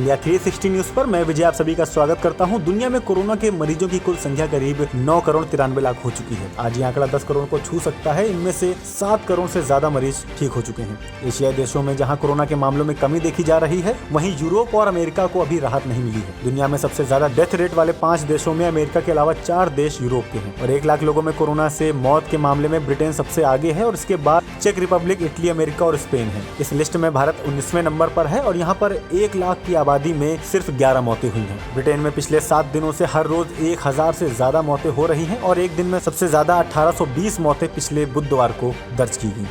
India 360 news पर मैं विजय आप सभी का स्वागत करता हूं। दुनिया में कोरोना के मरीजों की कुल संख्या करीब 9 करोड़ 93 लाख हो चुकी है। आज ये आंकड़ा 10 करोड़ को छू सकता है। इनमें से 7 करोड़ से ज्यादा मरीज ठीक हो चुके हैं। एशियाई देशों में जहां कोरोना के मामलों में कमी देखी जा रही है, वहीं यूरोप और अमेरिका को अभी राहत नहीं मिली है। दुनिया में सबसे ज्यादा डेथ रेट वाले 5 देशों में अमेरिका के अलावा 4 देश यूरोप के हैं और 1 लाख लोगों में कोरोना से मौत के मामले में ब्रिटेन सबसे आगे है और इसके बाद चेक रिपब्लिक, इटली, अमेरिका और स्पेन है। इस लिस्ट में भारत 19वें नंबर पर है और यहाँ पर 1 लाख की आबादी में सिर्फ 11 मौतें हुई हैं। ब्रिटेन में पिछले 7 दिनों से हर रोज 1000 से ज्यादा मौतें हो रही हैं और एक दिन में सबसे ज्यादा 1820 मौतें पिछले बुधवार को दर्ज की गई।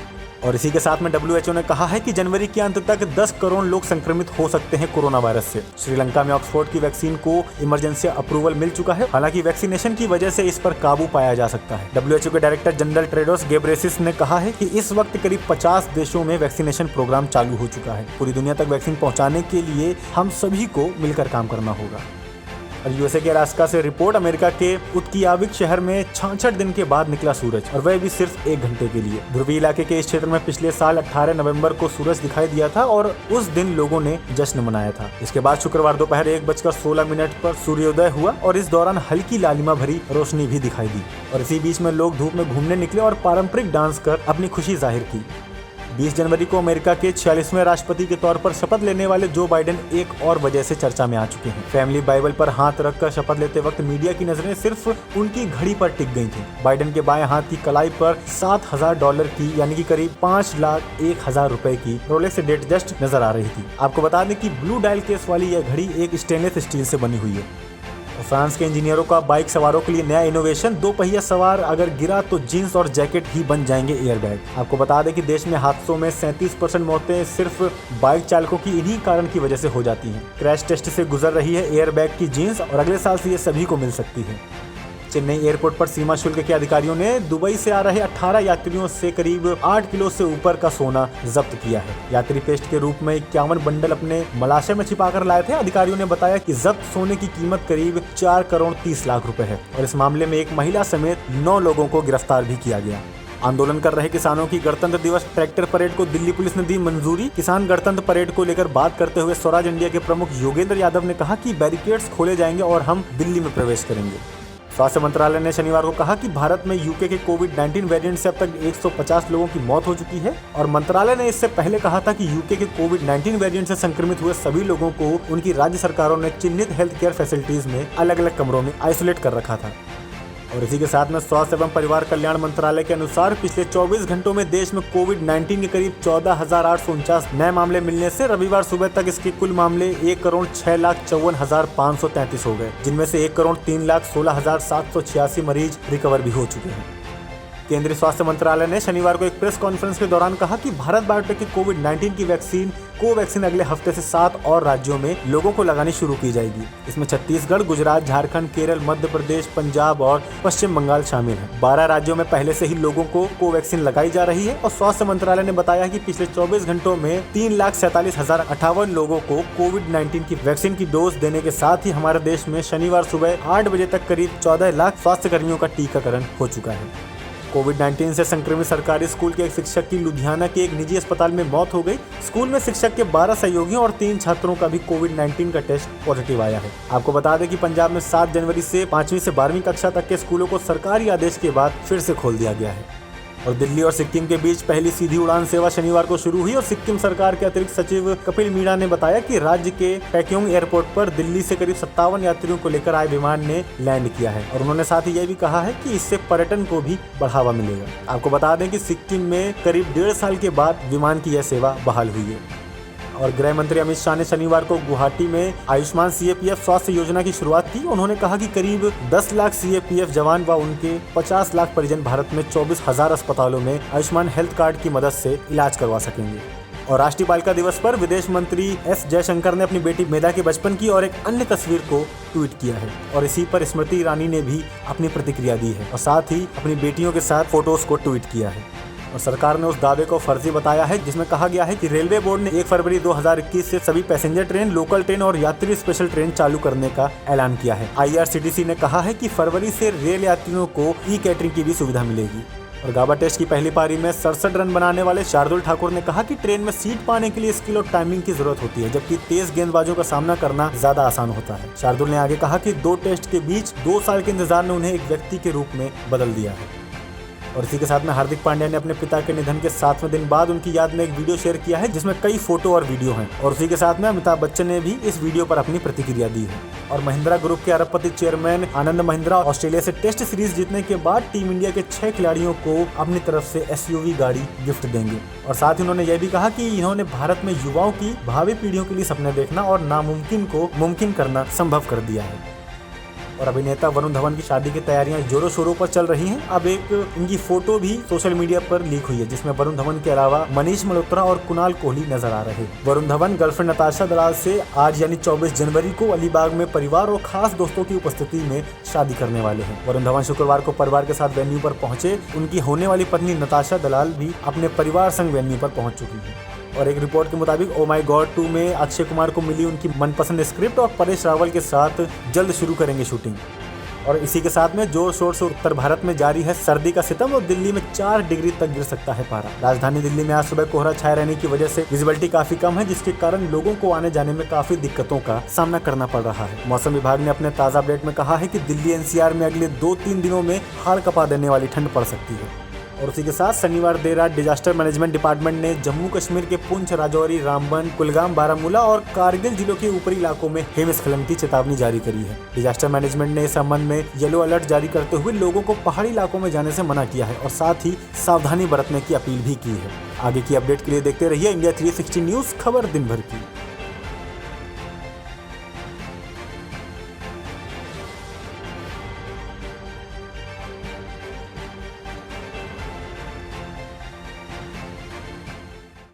और इसी के साथ में WHO ने कहा है कि जनवरी के अंत तक 10 करोड़ लोग संक्रमित हो सकते हैं कोरोना वायरस से। श्रीलंका में ऑक्सफोर्ड की वैक्सीन को इमरजेंसी अप्रूवल मिल चुका है। हालांकि वैक्सीनेशन की वजह से इस पर काबू पाया जा सकता है। WHO के डायरेक्टर जनरल टेड्रोस घेब्रेयेसस ने कहा है कि इस वक्त करीब 50 देशों में वैक्सीनेशन प्रोग्राम चालू हो चुका है। पूरी दुनिया तक वैक्सीन पहुँचाने के लिए हम सभी को मिलकर काम करना होगा। और यूएसए के अलास्का से रिपोर्ट, अमेरिका के उत्कियाविक शहर में 66 दिन के बाद निकला सूरज और वह भी सिर्फ 1 घंटे के लिए। ध्रुवीय इलाके के इस क्षेत्र में पिछले साल 18 नवंबर को सूरज दिखाई दिया था और उस दिन लोगों ने जश्न मनाया था। इसके बाद शुक्रवार दोपहर 1:16 पर सूर्योदय हुआ और इस दौरान हल्की लालिमा भरी रोशनी भी दिखाई दी और इसी बीच में लोग धूप में घूमने निकले और पारंपरिक डांस कर अपनी खुशी जाहिर की। 20 जनवरी को अमेरिका के 46वें राष्ट्रपति के तौर पर शपथ लेने वाले जो बाइडेन एक और वजह से चर्चा में आ चुके हैं। फैमिली बाइबल पर हाथ रखकर शपथ लेते वक्त मीडिया की नजरें सिर्फ उनकी घड़ी पर टिक गई थी। बाइडेन के बाएं हाथ की कलाई पर $7,000 की यानी कि करीब 5,01,000 रुपए की रोलेक्स डेट जस्ट नजर आ रही थी। आपको बता दें कि ब्लू डायल केस वाली यह घड़ी एक स्टेनलेस स्टील से बनी हुई है। फ्रांस के इंजीनियरों का बाइक सवारों के लिए नया इनोवेशन, 2 पहिया सवार अगर गिरा तो जींस और जैकेट ही बन जाएंगे एयरबैग। आपको बता दें कि देश में हादसों में 37% मौतें सिर्फ बाइक चालकों की इन्हीं कारण की वजह से हो जाती हैं। क्रैश टेस्ट से गुजर रही है एयरबैग की जींस और अगले साल से ये सभी को मिल सकती है। चेन्नई एयरपोर्ट पर सीमा शुल्क के अधिकारियों ने दुबई से आ रहे 18 यात्रियों से करीब 8 किलो से ऊपर का सोना जब्त किया है। यात्री पेस्ट के रूप में 51 बंडल अपने मलाशय में छिपाकर लाए थे। अधिकारियों ने बताया कि जब्त सोने की कीमत करीब 4 करोड़ 30 लाख रुपए है और इस मामले में एक महिला समेत 9 लोगों को गिरफ्तार भी किया गया। आंदोलन कर रहे किसानों की गणतंत्र दिवस ट्रैक्टर परेड को दिल्ली पुलिस ने दी मंजूरी। किसान गणतंत्र परेड को लेकर बात करते हुए स्वराज इंडिया के प्रमुख योगेंद्र यादव ने कहा कि बैरिकेड्स खोले जाएंगे और हम दिल्ली में प्रवेश करेंगे। स्वास्थ्य मंत्रालय ने शनिवार को कहा कि भारत में यूके के कोविड-19 वेरिएंट से अब तक 150 लोगों की मौत हो चुकी है और मंत्रालय ने इससे पहले कहा था कि यूके के कोविड-19 वेरिएंट से संक्रमित हुए सभी लोगों को उनकी राज्य सरकारों ने चिन्हित हेल्थ केयर फैसिलिटीज में अलग अलग कमरों में आइसोलेट कर रखा था। और इसी के साथ में स्वास्थ्य एवं परिवार कल्याण मंत्रालय के अनुसार पिछले 24 घंटों में देश में कोविड-19 के करीब 14,849 नए मामले मिलने से रविवार सुबह तक इसके कुल मामले 1,06,54,533 हो गए, जिनमें से 1,03,16,786 मरीज रिकवर भी हो चुके हैं। केंद्रीय स्वास्थ्य मंत्रालय ने शनिवार को एक प्रेस कॉन्फ्रेंस के दौरान कहा कि भारत बायोटेक की कोविड-19 की वैक्सीन कोवैक्सीन अगले हफ्ते से 7 और राज्यों में लोगों को लगानी शुरू की जाएगी। इसमें छत्तीसगढ़, गुजरात, झारखंड, केरल, मध्य प्रदेश, पंजाब और पश्चिम बंगाल शामिल हैं। 12 राज्यों में पहले से ही लोगों को कोवैक्सीन लगाई जा रही है और स्वास्थ्य मंत्रालय ने बताया कि पिछले 24 घंटों में 3,47,058 लोगों को कोविड-19 की वैक्सीन की डोज देने के साथ ही हमारे देश में शनिवार सुबह 8 बजे तक करीब 14 लाख स्वास्थ्य कर्मियों का टीकाकरण हो चुका है। कोविड-19 से संक्रमित सरकारी स्कूल के एक शिक्षक की लुधियाना के एक निजी अस्पताल में मौत हो गई। स्कूल में शिक्षक के 12 सहयोगियों और 3 छात्रों का भी कोविड-19 का टेस्ट पॉजिटिव आया है। आपको बता दें कि पंजाब में 7 जनवरी से 5वीं से 12वीं कक्षा तक के स्कूलों को सरकारी आदेश के बाद फिर से खोल दिया गया है। और दिल्ली और सिक्किम के बीच पहली सीधी उड़ान सेवा शनिवार को शुरू हुई और सिक्किम सरकार के अतिरिक्त सचिव कपिल मीणा ने बताया कि राज्य के पैक्योंग एयरपोर्ट पर दिल्ली से करीब 57 यात्रियों को लेकर आए विमान ने लैंड किया है और उन्होंने साथ ही यह भी कहा है कि इससे पर्यटन को भी बढ़ावा मिलेगा। आपको बता दें कि सिक्किम में करीब 1.5 साल के बाद विमान की यह सेवा बहाल हुई है। और गृह मंत्री अमित शाह ने शनिवार को गुवाहाटी में आयुष्मान सीएपीएफ स्वास्थ्य योजना की शुरुआत की। उन्होंने कहा कि करीब 10 लाख सीएपीएफ जवान व उनके 50 लाख परिजन भारत में 24,000 अस्पतालों में आयुष्मान हेल्थ कार्ड की मदद से इलाज करवा सकेंगे। और राष्ट्रीय बालिका दिवस पर विदेश मंत्री एस जयशंकर ने अपनी बेटी मेधा के बचपन की और एक अन्य तस्वीर को ट्वीट किया है और इसी पर स्मृति ईरानी ने भी अपनी प्रतिक्रिया दी है और साथ ही अपनी बेटियों के साथ फोटोज को ट्वीट किया है। और सरकार ने उस दावे को फर्जी बताया है जिसमें कहा गया है कि रेलवे बोर्ड ने 1 फरवरी 2021 से सभी पैसेंजर ट्रेन, लोकल ट्रेन और यात्री स्पेशल ट्रेन चालू करने का ऐलान किया है। IRCTC ने कहा है कि फरवरी से रेल यात्रियों को ई कैटरिंग की भी सुविधा मिलेगी। और गाबा टेस्ट की पहली पारी में 67 रन बनाने वाले शार्दुल ठाकुर ने कहा कि ट्रेन में सीट पाने के लिए स्किल और टाइमिंग की जरूरत होती है, जबकि तेज गेंदबाजों का सामना करना ज्यादा आसान होता है। शार्दुल ने आगे कहा कि 2 टेस्ट के बीच 2 साल के इंतजार ने उन्हें एक व्यक्ति के रूप में बदल दिया है। और इसी के साथ में हार्दिक पांड्या ने अपने पिता के निधन के 7वें दिन बाद उनकी याद में एक वीडियो शेयर किया है, जिसमें कई फोटो और वीडियो हैं। और उसी के साथ में अमिताभ बच्चन ने भी इस वीडियो पर अपनी प्रतिक्रिया दी है। और महिंद्रा ग्रुप के अरबपति चेयरमैन आनंद महिंद्रा ऑस्ट्रेलिया से टेस्ट सीरीज जीतने के बाद टीम इंडिया के 6 खिलाड़ियों को अपनी तरफ से SUV गाड़ी गिफ्ट देंगे। और साथ ही उन्होंने यह भी कहा कि इन्होंने भारत में युवाओं की भावी पीढ़ियों के लिए सपने देखना और नामुमकिन को मुमकिन करना संभव कर दिया है। और अभिनेता वरुण धवन की शादी की तैयारियां जोरों शोरों पर चल रही हैं। अब एक इनकी फोटो भी सोशल मीडिया पर लीक हुई है, जिसमें वरुण धवन के अलावा मनीष मल्होत्रा और कुणाल कोहली नजर आ रहे हैं। वरुण धवन गर्लफ्रेंड नताशा दलाल से आज यानी 24 जनवरी को अलीबाग में परिवार और खास दोस्तों की उपस्थिति में शादी करने वाले हैं। वरुण धवन शुक्रवार को परिवार के साथ वेन्यू पर पहुंचे। उनकी होने वाली पत्नी नताशा दलाल भी अपने परिवार संग वेन्यू पर पहुंच चुकी है। और एक रिपोर्ट के मुताबिक ओ माई गॉड 2 में अक्षय कुमार को मिली उनकी मनपसंद स्क्रिप्ट और परेश रावल के साथ जल्द शुरू करेंगे शूटिंग। और इसी के साथ में जोर शोर से उत्तर भारत में जारी है सर्दी का सितम और दिल्ली में 4 डिग्री तक गिर सकता है पारा। राजधानी दिल्ली में आज सुबह कोहरा छाए रहने की वजह से विजिबिलिटी काफी कम है, जिसके कारण लोगों को आने जाने में काफी दिक्कतों का सामना करना पड़ रहा है। मौसम विभाग ने अपने ताजा अपडेट में कहा है कि दिल्ली NCR में अगले 2-3 दिनों में हाड़ कपा देने वाली ठंड पड़ सकती है। और उसी के साथ शनिवार देर रात डिजास्टर मैनेजमेंट डिपार्टमेंट ने जम्मू कश्मीर के पुंछ, राजौरी, रामबन, कुलगाम, बारामूला और कारगिल जिलों के ऊपरी इलाकों में हिमस्खलन की चेतावनी जारी करी है। डिजास्टर मैनेजमेंट ने इस संबंध में येलो अलर्ट जारी करते हुए लोगों को पहाड़ी इलाकों में जाने से मना किया है और साथ ही सावधानी बरतने की अपील भी की है। आगे की अपडेट के लिए देखते रहिए इंडिया 360 न्यूज, खबर दिन भर की।